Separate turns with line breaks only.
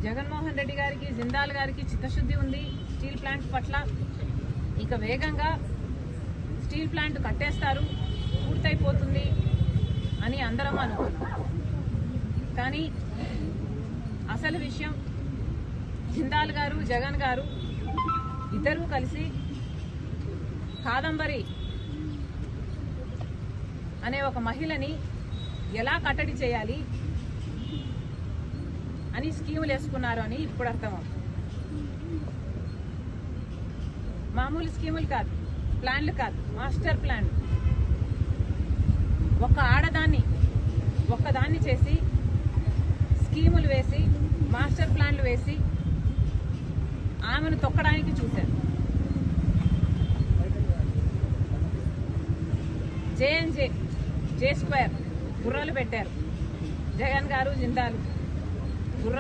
జగన్మోహన్ రెడ్డి గారికి, జిందాల్ గారికి చిత్తశుద్ధి ఉంది స్టీల్ ప్లాంట్ పట్ల. ఇక వేగంగా స్టీల్ ప్లాంట్ కట్టేస్తారు, పూర్తయిపోతుంది అని అందరం అనుకున్నాం. కానీ అసలు విషయం జిందాల్ గారు, జగన్ గారు ఇద్దరూ కలిసి కాదంబరి అనే ఒక మహిళని ఎలా కట్టడి చేయాలి అని స్కీములు వేసుకున్నారు అని ఇప్పుడు అర్థమవుతుంది. మామూలు స్కీములు కాదు, ప్లాన్లు కాదు, మాస్టర్ ప్లాన్లు. ఒక ఆడదాన్ని ఒక్కదాన్ని చేసి స్కీములు వేసి మాస్టర్ ప్లాన్లు వేసి ఆమెను తొక్కడానికి చూశారు. జే స్క్వేర్ గుర్రాలు పెట్టారు జగన్ గారు, జిందాల్.